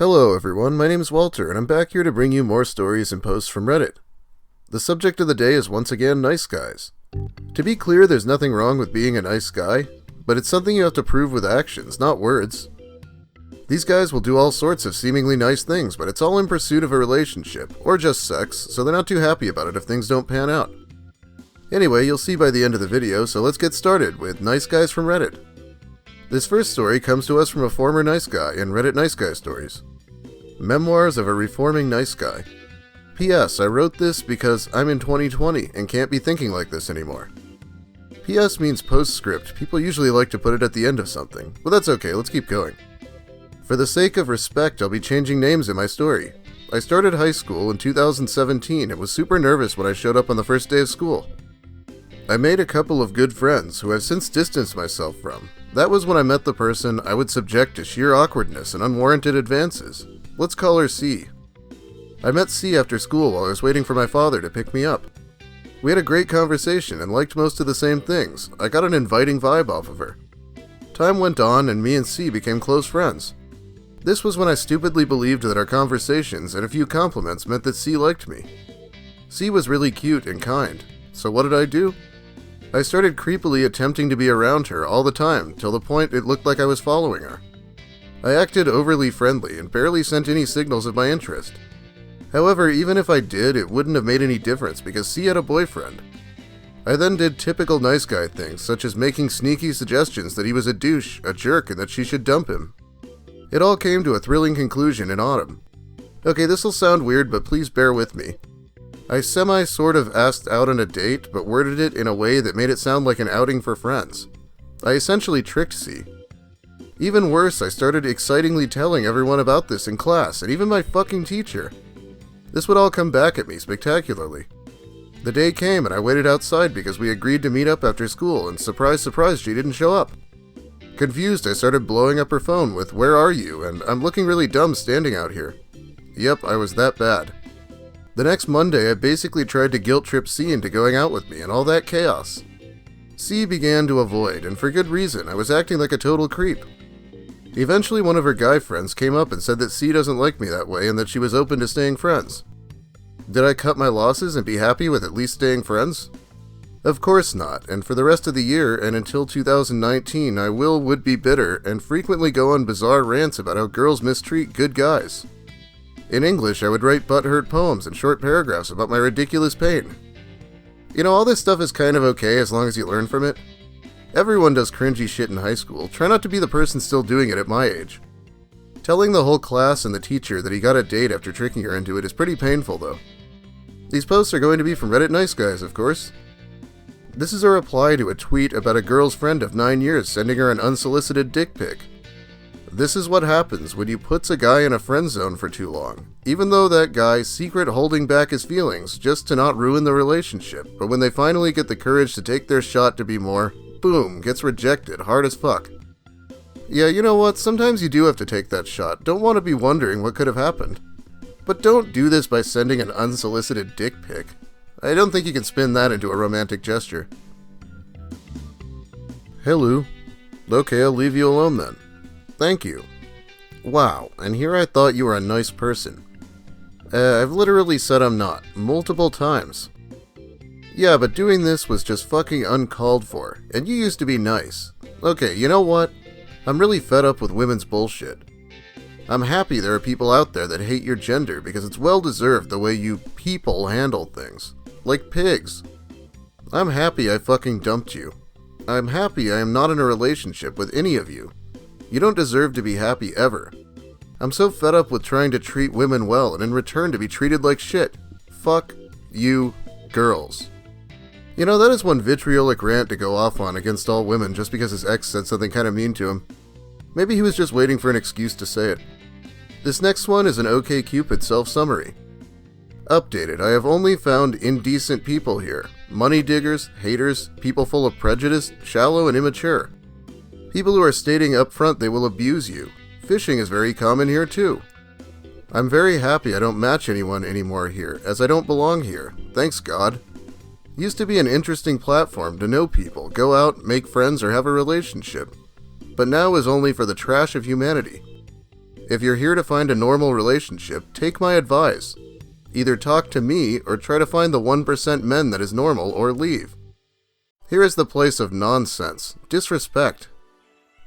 Hello everyone, my name is Walter, and I'm back here to bring you more stories and posts from Reddit. The subject of the day is once again nice guys. To be clear, there's nothing wrong with being a nice guy, but it's something you have to prove with actions, not words. These guys will do all sorts of seemingly nice things, but it's all in pursuit of a relationship, or just sex, so they're not too happy about it if things don't pan out. Anyway, you'll see by the end of the video, so let's get started with Nice Guys from Reddit. This first story comes to us from a former nice guy in Reddit Nice Guy Stories. Memoirs of a Reforming Nice Guy. P.S. I wrote this because I'm in 2020 and can't be thinking like this anymore. P.S. means postscript. People usually like to put it at the end of something, but that's okay, let's keep going. For the sake of respect, I'll be changing names in my story. I started high school in 2017 and was super nervous when I showed up on the first day of school. I made a couple of good friends who I've since distanced myself from. That was when I met the person I would subject to sheer awkwardness and unwarranted advances. Let's call her C. I met C after school while I was waiting for my father to pick me up. We had a great conversation and liked most of the same things. I got an inviting vibe off of her. Time went on and me and C became close friends. This was when I stupidly believed that our conversations and a few compliments meant that C liked me. C was really cute and kind, so what did I do? I started creepily attempting to be around her all the time till the point it looked like I was following her. I acted overly friendly and barely sent any signals of my interest. However, even if I did, it wouldn't have made any difference because C had a boyfriend. I then did typical nice guy things, such as making sneaky suggestions that he was a douche, a jerk, and that she should dump him. It all came to a thrilling conclusion in autumn. Okay, this'll sound weird, but please bear with me. I sort of asked out on a date, but worded it in a way that made it sound like an outing for friends. I essentially tricked C. Even worse, I started excitingly telling everyone about this in class, and even my fucking teacher. This would all come back at me spectacularly. The day came and I waited outside because we agreed to meet up after school, and surprise, surprise, she didn't show up. Confused, I started blowing up her phone with, "Where are you?" and "I'm looking really dumb standing out here." Yep, I was that bad. The next Monday, I basically tried to guilt trip C into going out with me and all that chaos. C began to avoid, and for good reason. I was acting like a total creep. Eventually, one of her guy friends came up and said that C doesn't like me that way and that she was open to staying friends. Did I cut my losses and be happy with at least staying friends? Of course not, and for the rest of the year and until 2019, I would be bitter and frequently go on bizarre rants about how girls mistreat good guys. In English, I would write butthurt poems and short paragraphs about my ridiculous pain. You know, all this stuff is kind of okay as long as you learn from it. Everyone does cringy shit in high school. Try not to be the person still doing it at my age. Telling the whole class and the teacher that he got a date after tricking her into it is pretty painful, though. These posts are going to be from Reddit Nice Guys, of course. This is a reply to a tweet about a girl's friend of 9 years sending her an unsolicited dick pic. This is what happens when you put a guy in a friend zone for too long, even though that guy secret holding back his feelings just to not ruin the relationship, but when they finally get the courage to take their shot to be more, boom, gets rejected, hard as fuck. Yeah, you know what, sometimes you do have to take that shot, don't want to be wondering what could have happened. But don't do this by sending an unsolicited dick pic. I don't think you can spin that into a romantic gesture. Hello. Okay, I'll leave you alone then. Thank you. Wow, and here I thought you were a nice person. I've literally said I'm not, multiple times. Yeah, but doing this was just fucking uncalled for, and you used to be nice. Okay, you know what? I'm really fed up with women's bullshit. I'm happy there are people out there that hate your gender because it's well deserved the way you people handle things. Like pigs. I'm happy I fucking dumped you. I'm happy I am not in a relationship with any of you. You don't deserve to be happy ever. I'm so fed up with trying to treat women well and in return to be treated like shit. Fuck you, girls. You know, that is one vitriolic rant to go off on against all women just because his ex said something kind of mean to him. Maybe he was just waiting for an excuse to say it. This next one is an OkCupid self-summary. Updated, I have only found indecent people here. Money diggers, haters, people full of prejudice, shallow and immature. People who are stating up front they will abuse you. Phishing is very common here too. I'm very happy I don't match anyone anymore here, as I don't belong here. Thanks God. Used to be an interesting platform to know people, go out, make friends, or have a relationship. But now is only for the trash of humanity. If you're here to find a normal relationship, take my advice. Either talk to me or try to find the 1% men that is normal or leave. Here is the place of nonsense, disrespect,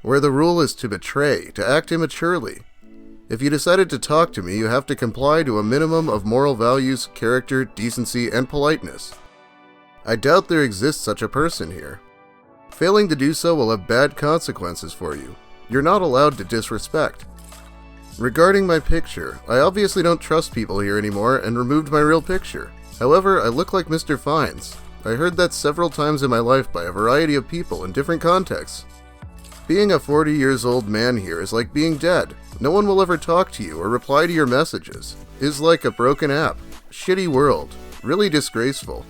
where the rule is to betray, to act immaturely. If you decided to talk to me, you have to comply to a minimum of moral values, character, decency, and politeness. I doubt there exists such a person here. Failing to do so will have bad consequences for you. You're not allowed to disrespect. Regarding my picture, I obviously don't trust people here anymore and removed my real picture. However, I look like Mr. Fines. I heard that several times in my life by a variety of people in different contexts. Being a 40 years old man here is like being dead. No one will ever talk to you or reply to your messages. Is like a broken app. Shitty world. Really disgraceful.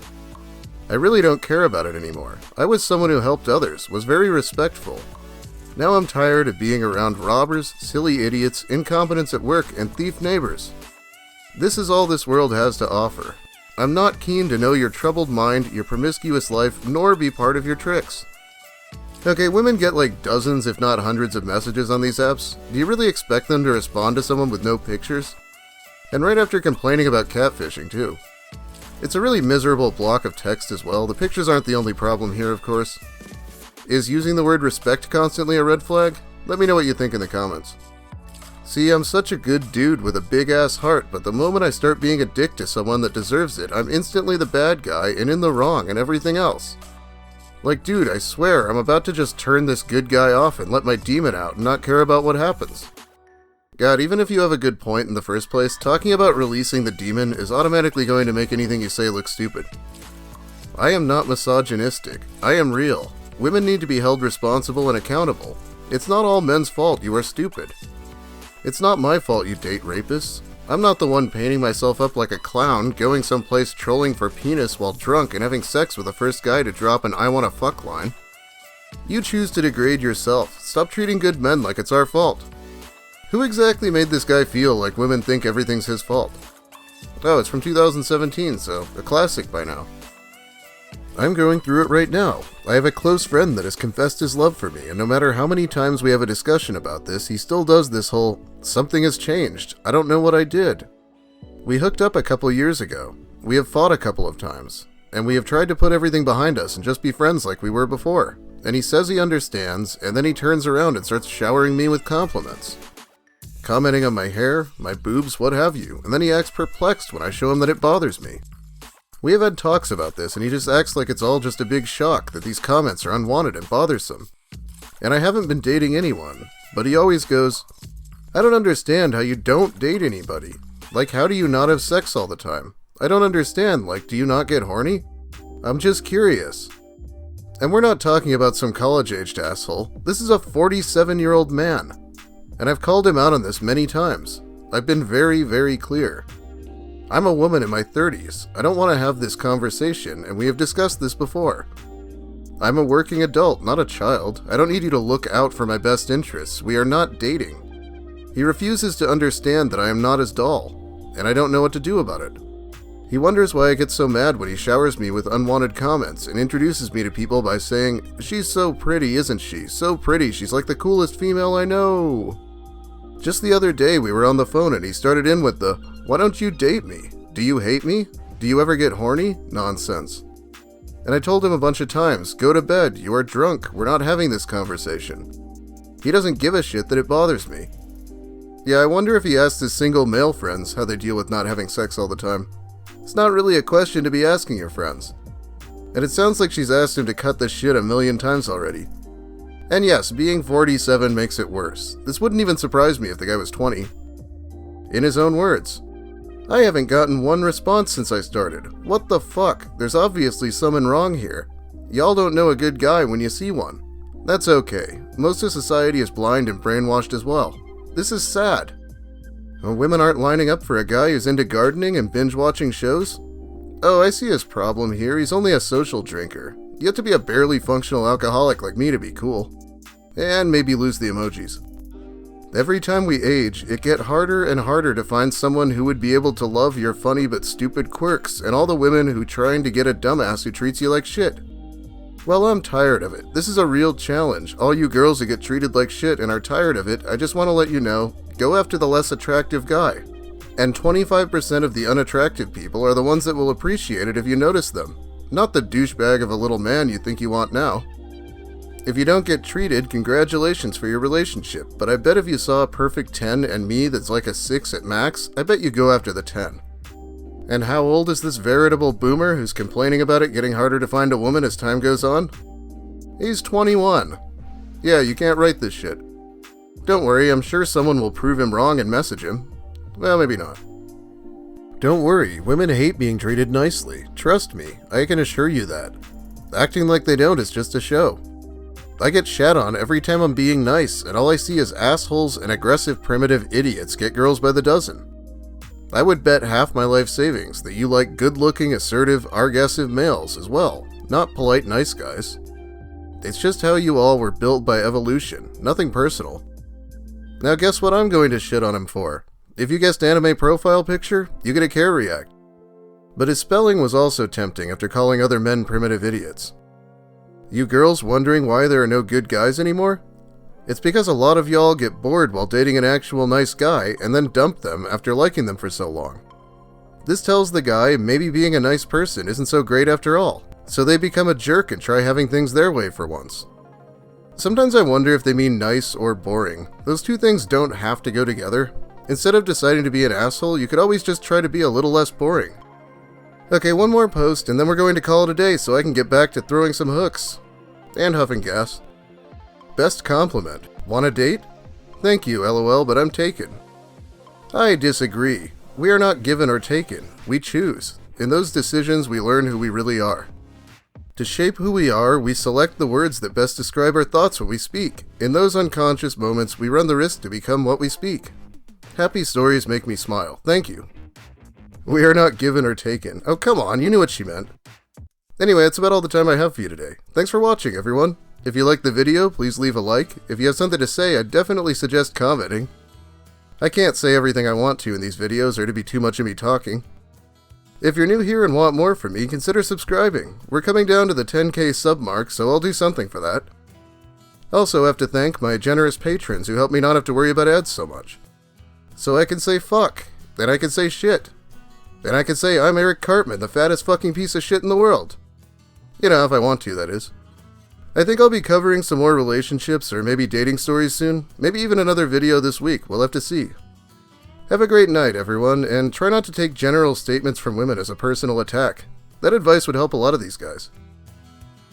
I really don't care about it anymore. I was someone who helped others, was very respectful. Now I'm tired of being around robbers, silly idiots, incompetents at work, and thief neighbors. This is all this world has to offer. I'm not keen to know your troubled mind, your promiscuous life, nor be part of your tricks. Okay, women get like dozens if not hundreds of messages on these apps. Do you really expect them to respond to someone with no pictures? And right after complaining about catfishing too. It's a really miserable block of text as well. The pictures aren't the only problem here, of course. Is using the word respect constantly a red flag? Let me know what you think in the comments. See, I'm such a good dude with a big ass heart, but the moment I start being a dick to someone that deserves it, I'm instantly the bad guy and in the wrong and everything else. Like, dude, I swear, I'm about to just turn this good guy off and let my demon out and not care about what happens. God, even if you have a good point in the first place, talking about releasing the demon is automatically going to make anything you say look stupid. I am not misogynistic. I am real. Women need to be held responsible and accountable. It's not all men's fault you are stupid. It's not my fault you date rapists. I'm not the one painting myself up like a clown, going someplace trolling for penis while drunk and having sex with the first guy to drop an I wanna fuck line. You choose to degrade yourself. Stop treating good men like it's our fault. Who exactly made this guy feel like women think everything's his fault? Oh, it's from 2017, so a classic by now. I'm going through it right now. I have a close friend that has confessed his love for me, and no matter how many times we have a discussion about this, he still does this whole, something has changed, I don't know what I did. We hooked up a couple years ago. We have fought a couple of times, and we have tried to put everything behind us and just be friends like we were before. And he says he understands, and then he turns around and starts showering me with compliments. Commenting on my hair, my boobs, what have you, and then he acts perplexed when I show him that it bothers me. We have had talks about this, and he just acts like it's all just a big shock that these comments are unwanted and bothersome. And I haven't been dating anyone, but he always goes, I don't understand how you don't date anybody. Like, how do you not have sex all the time? I don't understand, like, do you not get horny? I'm just curious. And we're not talking about some college-aged asshole. This is a 47-year-old man. And I've called him out on this many times. I've been very, very clear. I'm a woman in my 30s. I don't want to have this conversation, and we have discussed this before. I'm a working adult, not a child. I don't need you to look out for my best interests. We are not dating. He refuses to understand that I am not his doll, and I don't know what to do about it. He wonders why I get so mad when he showers me with unwanted comments and introduces me to people by saying, she's so pretty, isn't she? So pretty, she's like the coolest female I know. Just the other day we were on the phone and he started in with the, why don't you date me? Do you hate me? Do you ever get horny? Nonsense. And I told him a bunch of times, go to bed, you are drunk, we're not having this conversation. He doesn't give a shit that it bothers me. Yeah, I wonder if he asked his single male friends how they deal with not having sex all the time. It's not really a question to be asking your friends. And it sounds like she's asked him to cut the shit a million times already. And yes, being 47 makes it worse. This wouldn't even surprise me if the guy was 20. In his own words, I haven't gotten one response since I started. What the fuck? There's obviously something wrong here. Y'all don't know a good guy when you see one. That's okay. Most of society is blind and brainwashed as well. This is sad. Women aren't lining up for a guy who's into gardening and binge-watching shows? Oh, I see his problem here. He's only a social drinker. You have to be a barely functional alcoholic like me to be cool. And maybe lose the emojis. Every time we age, it gets harder and harder to find someone who would be able to love your funny but stupid quirks and all the women who trying to get a dumbass who treats you like shit. Well, I'm tired of it. This is a real challenge. All you girls who get treated like shit and are tired of it, I just want to let you know, Go after the less attractive guy. And 25% of the unattractive people are the ones that will appreciate it if you notice them, not the douchebag of a little man you think you want now. If you don't get treated, congratulations for your relationship, but I bet if you saw a perfect 10 and me that's like a 6 at max, I bet you go after the 10. And how old is this veritable boomer who's complaining about it getting harder to find a woman as time goes on? He's 21. Yeah, you can't write this shit. Don't worry, I'm sure someone will prove him wrong and message him. Well, maybe not. Don't worry, women hate being treated nicely. Trust me, I can assure you that. Acting like they don't is just a show. I get shat on every time I'm being nice, and all I see is assholes and aggressive primitive idiots get girls by the dozen. I would bet half my life savings that you like good-looking, assertive, argassive males as well, not polite nice guys. It's just how you all were built by evolution, nothing personal. Now guess what I'm going to shit on him for? If you guessed anime profile picture, you get a care react. But his spelling was also tempting after calling other men primitive idiots. You girls wondering why there are no good guys anymore? It's because a lot of y'all get bored while dating an actual nice guy and then dump them after liking them for so long. This tells the guy maybe being a nice person isn't so great after all, so they become a jerk and try having things their way for once. Sometimes I wonder if they mean nice or boring. Those two things don't have to go together. Instead of deciding to be an asshole, you could always just try to be a little less boring. Okay, one more post and then we're going to call it a day so I can get back to throwing some hooks. And huffing gas. Best compliment. Want a date? Thank you, LOL, but I'm taken. I disagree. We are not given or taken. We choose. In those decisions, we learn who we really are. To shape who we are, we select the words that best describe our thoughts when we speak. In those unconscious moments, we run the risk to become what we speak. Happy stories make me smile. Thank you. We are not given or taken. Oh, come on, you knew what she meant. Anyway, that's about all the time I have for you today. Thanks for watching, everyone. If you liked the video, please leave a like. If you have something to say, I'd definitely suggest commenting. I can't say everything I want to in these videos, or it'd be too much of me talking. If you're new here and want more from me, consider subscribing. We're coming down to the 10K sub mark, so I'll do something for that. Also have to thank my generous patrons who help me not have to worry about ads so much. So I can say fuck, and I can say shit. And I can say I'm Eric Cartman, the fattest fucking piece of shit in the world. You know, if I want to, that is. I think I'll be covering some more relationships or maybe dating stories soon. Maybe even another video this week. We'll have to see. Have a great night, everyone, and try not to take general statements from women as a personal attack. That advice would help a lot of these guys.